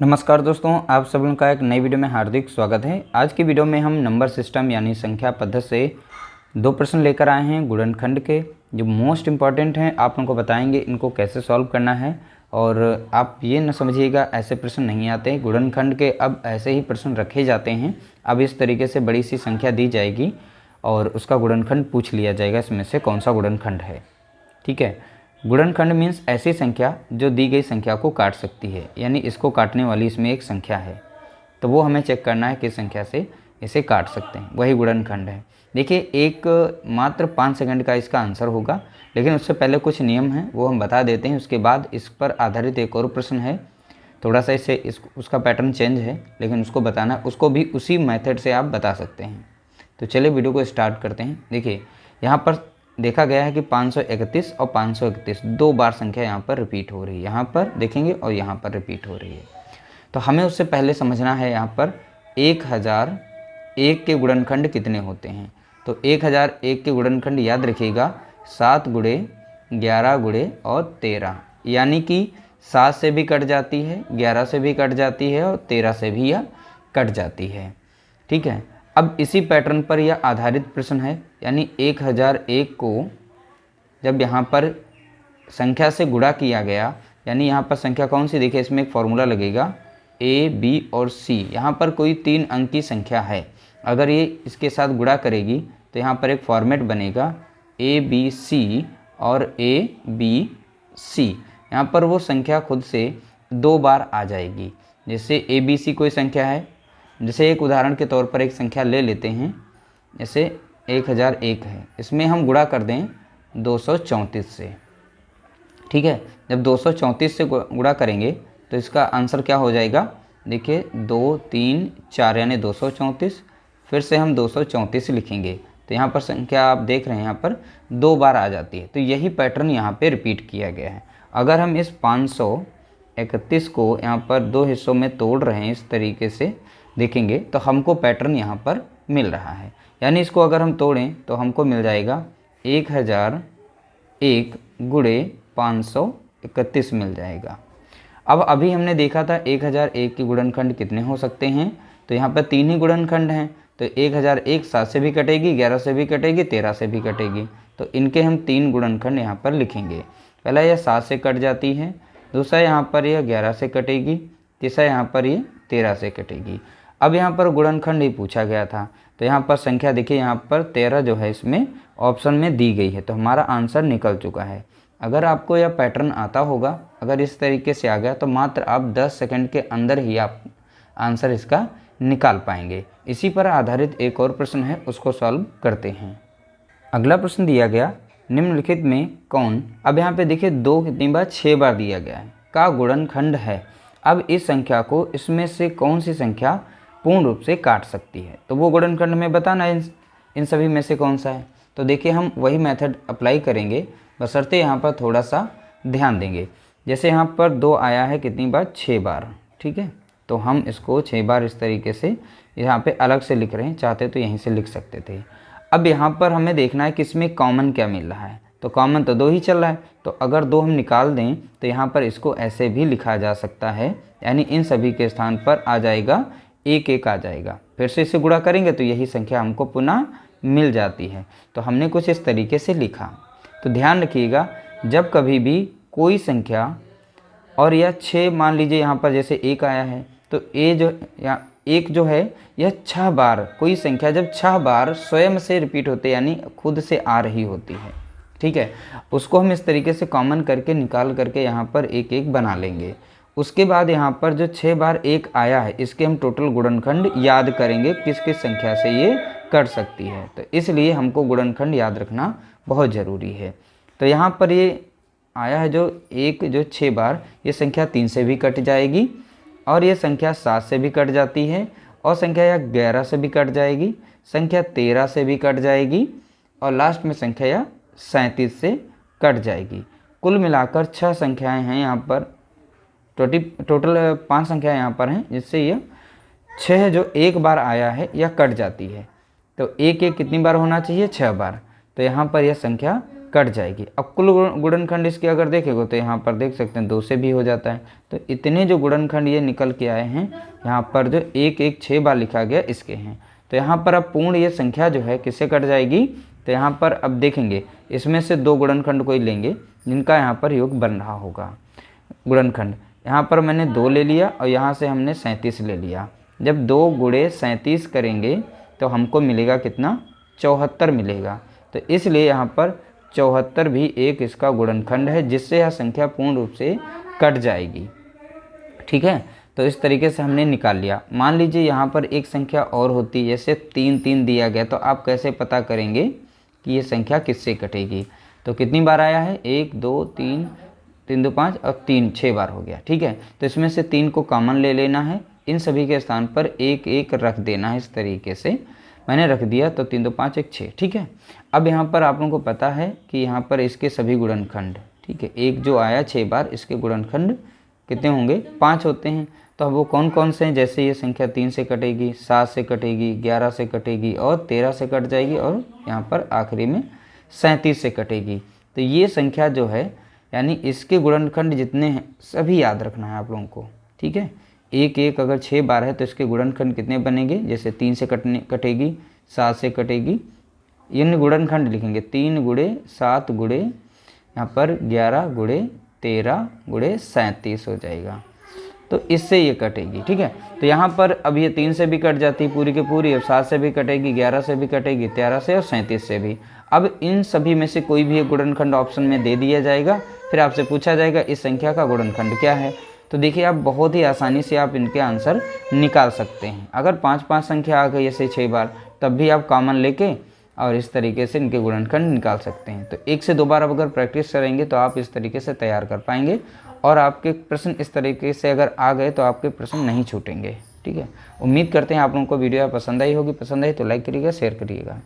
नमस्कार दोस्तों, आप सब लोगों का एक नई वीडियो में हार्दिक स्वागत है। आज की वीडियो में हम नंबर सिस्टम यानी संख्या पद्धति से दो प्रश्न लेकर आए हैं गुणनखंड के, जो मोस्ट इम्पॉर्टेंट हैं। आप लोगों को बताएंगे इनको कैसे सॉल्व करना है। और आप ये न समझिएगा ऐसे प्रश्न नहीं आते गुणनखंड के, अब ऐसे ही प्रश्न रखे जाते हैं। अब इस तरीके से बड़ी सी संख्या दी जाएगी और उसका गुणनखंड पूछ लिया जाएगा, इसमें से कौन सा गुणनखंड है। ठीक है, गुणनखंड मीन्स ऐसी संख्या जो दी गई संख्या को काट सकती है, यानी इसको काटने वाली इसमें एक संख्या है, तो वो हमें चेक करना है किस संख्या से इसे काट सकते हैं, वही गुणनखंड है। देखिए, एक मात्र 5 सेकंड का इसका आंसर होगा, लेकिन उससे पहले कुछ नियम हैं वो हम बता देते हैं। उसके बाद इस पर आधारित एक और प्रश्न है, थोड़ा सा उसका पैटर्न चेंज है, लेकिन उसको बताना, उसको भी उसी मेथड से आप बता सकते हैं। तो चलिए वीडियो को स्टार्ट करते हैं। देखिए, यहाँ पर देखा गया है कि 531 और 531 दो बार संख्या यहाँ पर रिपीट हो रही है, यहाँ पर देखेंगे और यहाँ पर रिपीट हो रही है। तो हमें उससे पहले समझना है यहाँ पर 1001 के गुणनखंड कितने होते हैं। तो 1001 के गुणनखंड याद रखिएगा 7 गुणे 11 गुणे और 13, यानी कि 7 से भी कट जाती है, 11 से भी कट जाती है और 13 से भी यह कट जाती है। ठीक है, अब इसी पैटर्न पर यह आधारित प्रश्न है, यानी 1001 को जब यहाँ पर संख्या से गुणा किया गया, यानी यहाँ पर संख्या कौन सी, देखिए इसमें एक फॉर्मूला लगेगा A, B और C। यहाँ पर कोई 3 अंक की संख्या है, अगर ये इसके साथ गुणा करेगी तो यहाँ पर एक फॉर्मेट बनेगा A B C और A B C। यहाँ पर वो संख्या खुद से 2 बार आ जाएगी। जैसे A B C कोई संख्या है, जैसे एक उदाहरण के तौर पर एक संख्या ले लेते हैं, जैसे 1001 है, इसमें हम गुणा कर दें 234 से। ठीक है, जब 234 से गुणा करेंगे तो इसका आंसर क्या हो जाएगा, देखिए 2 3 4 यानी 234, फिर से हम 234 लिखेंगे तो यहाँ पर संख्या आप देख रहे हैं यहाँ पर 2 बार आ जाती है। तो यही पैटर्न यहाँ पे रिपीट किया गया है। अगर हम इस 531 को यहाँ पर 2 हिस्सों में तोड़ रहे हैं, इस तरीके से देखेंगे तो हमको पैटर्न यहाँ पर मिल रहा है। यानी इसको अगर हम तोड़ें तो हमको मिल जाएगा 1001 गुणे 531 मिल जाएगा। अब अभी हमने देखा था 1001 के गुणनखंड कितने हो सकते हैं, तो यहाँ पर 3 ही गुणनखंड हैं। तो 1001 7 से भी कटेगी, 11 से भी कटेगी, 13 से भी कटेगी, तो इनके हम 3 गुणनखंड यहाँ पर लिखेंगे। पहला यह 7 से कट जाती है, दूसरा यहाँ पर यह 11 से कटेगी, तीसरा यहाँ पर ये 13 से कटेगी। अब यहाँ पर गुणनखंड ही पूछा गया था, तो यहाँ पर संख्या देखिए, यहाँ पर 13 जो है इसमें ऑप्शन में दी गई है, तो हमारा आंसर निकल चुका है। अगर आपको यह पैटर्न आता होगा, अगर इस तरीके से आ गया, तो मात्र आप 10 सेकंड के अंदर ही आप आंसर इसका निकाल पाएंगे। इसी पर आधारित एक और प्रश्न है, उसको सॉल्व करते हैं। अगला प्रश्न दिया गया, निम्नलिखित में कौन, अब यहाँ पे देखिए 2 कितनी बार, 6 बार दिया गया है, का गुणनखंड है। अब इस संख्या को इसमें से कौन सी संख्या पूर्ण रूप से काट सकती है, तो वो गुणनखंड में बताना है इन सभी में से कौन सा है। तो देखिए, हम वही मेथड अप्लाई करेंगे, बशर्ते यहाँ पर थोड़ा सा ध्यान देंगे। जैसे यहाँ पर 2 आया है कितनी बार, 6 बार। ठीक है, तो हम इसको 6 बार इस तरीके से यहाँ पे अलग से लिख रहे हैं, चाहते तो यहीं से लिख सकते थे। अब यहाँ पर हमें देखना है कि इसमें कॉमन क्या मिल रहा है, तो कॉमन तो 2 ही चल रहा है, तो अगर 2 हम निकाल दें तो यहाँ पर इसको ऐसे भी लिखा जा सकता है, यानी इन सभी के स्थान पर आ जाएगा 1 आ जाएगा। फिर से इसे गुणा करेंगे तो यही संख्या हमको पुनः मिल जाती है। तो हमने कुछ इस तरीके से लिखा। तो ध्यान रखिएगा, जब कभी भी कोई संख्या और यह 6 मान लीजिए, यहाँ पर जैसे 1 आया है, तो एक जो है यह 6 बार, कोई संख्या जब 6 बार स्वयं से रिपीट होते यानी खुद से आ रही होती है, ठीक है, उसको हम इस तरीके से कॉमन करके निकाल करके यहाँ पर 1 बना लेंगे। उसके बाद यहाँ पर जो 6 बार 1 आया है, इसके हम टोटल गुणनखंड याद करेंगे किस किस संख्या से ये कट सकती है। तो इसलिए हमको गुणनखंड याद रखना बहुत ज़रूरी है। तो यहाँ पर ये आया है जो 1 जो 6 बार, ये संख्या 3 से भी कट जाएगी, और ये संख्या 7 से भी कट जाती है, और संख्या यह 11 से भी कट जाएगी, संख्या 13 से भी कट जाएगी, और लास्ट में संख्या यह 37 से कट जाएगी। कुल मिलाकर 6 संख्याएं हैं यहाँ पर, टोटल 5 संख्याएं यहाँ पर हैं, जिससे यह 6 जो 1 बार आया है यह कट जाती है। तो 1 कितनी बार होना चाहिए, 6 बार। तो यहाँ पर यह संख्या कट जाएगी। अब कुल गुणनखंड इसके अगर देखेंगे तो यहाँ पर देख सकते हैं 2 से भी हो जाता है। तो इतने जो गुणनखंड ये निकल के आए हैं, यहाँ पर जो 1 1 6 बार लिखा गया इसके हैं। तो यहाँ पर अब पूर्ण ये संख्या जो है किससे कट जाएगी, तो यहाँ पर अब देखेंगे इसमें से 2 गुणनखंड कोई लेंगे जिनका यहाँ पर योग बन रहा होगा गुणनखंड। यहाँ पर मैंने 2 ले लिया और यहाँ से हमने 37 ले लिया। जब 2 गुणे 37 करेंगे तो हमको मिलेगा कितना, 74 मिलेगा। तो इसलिए यहाँ पर 74 भी एक इसका गुणनखंड है जिससे यह संख्या पूर्ण रूप से कट जाएगी। ठीक है, तो इस तरीके से हमने निकाल लिया। मान लीजिए यहाँ पर एक संख्या और होती, जैसे 3 3 दिया गया, तो आप कैसे पता करेंगे कि ये संख्या किससे कटेगी। तो कितनी बार आया है, 1 2 3 3 2 5 और 3 6 बार हो गया। ठीक है, तो इसमें से 3 को कॉमन ले लेना है, इन सभी के स्थान पर 1 1 रख देना है। इस तरीके से मैंने रख दिया, तो 3 2 5 1 6। ठीक है, अब यहाँ पर आप लोगों को पता है कि यहाँ पर इसके सभी गुणनखंड, ठीक है, एक जो आया 6 बार, इसके गुणनखंड कितने होंगे, 5 होते हैं। तो अब वो कौन कौन से हैं, जैसे ये संख्या 3 से कटेगी, 7 से कटेगी, 11 से कटेगी और 13 से कट जाएगी, और यहाँ पर आखिरी में 37 से कटेगी। तो ये संख्या जो है, यानी इसके गुणनखंड जितने हैं सभी याद रखना है आप लोगों को। ठीक है, 1 1 अगर 6 बार है तो इसके गुणनखंड कितने बनेंगे, जैसे 3 से कटेगी, 7 से कटेगी, इन गुणनखंड लिखेंगे 3 गुणे 7 गुणे यहाँ पर 11 गुणे 13 गुणे 37 हो जाएगा। तो इससे ये कटेगी। ठीक है, तो यहाँ पर अब ये 3 से भी कट जाती है पूरी की पूरी, अब 7 से भी कटेगी, 11 से भी कटेगी, 13 से और 37 से भी। अब इन सभी में से कोई भी एक गुणनखंड ऑप्शन में दे दिया जाएगा, फिर आपसे पूछा जाएगा इस संख्या का गुणनखंड क्या है। तो देखिए आप बहुत ही आसानी से आप इनके आंसर निकाल सकते हैं। अगर 5 5 संख्या आ गई ऐसे 6 बार, तब भी आप कॉमन लेके और इस तरीके से इनके गुणनखंड निकाल सकते हैं। तो 1 से 2 बार अगर प्रैक्टिस करेंगे तो आप इस तरीके से तैयार कर पाएंगे, और आपके प्रश्न इस तरीके से अगर आ गए तो आपके प्रश्न नहीं छूटेंगे। ठीक है, उम्मीद करते हैं आप लोगों को वीडियो पसंद आई होगी। पसंद आई तो लाइक करिएगा, शेयर करिएगा।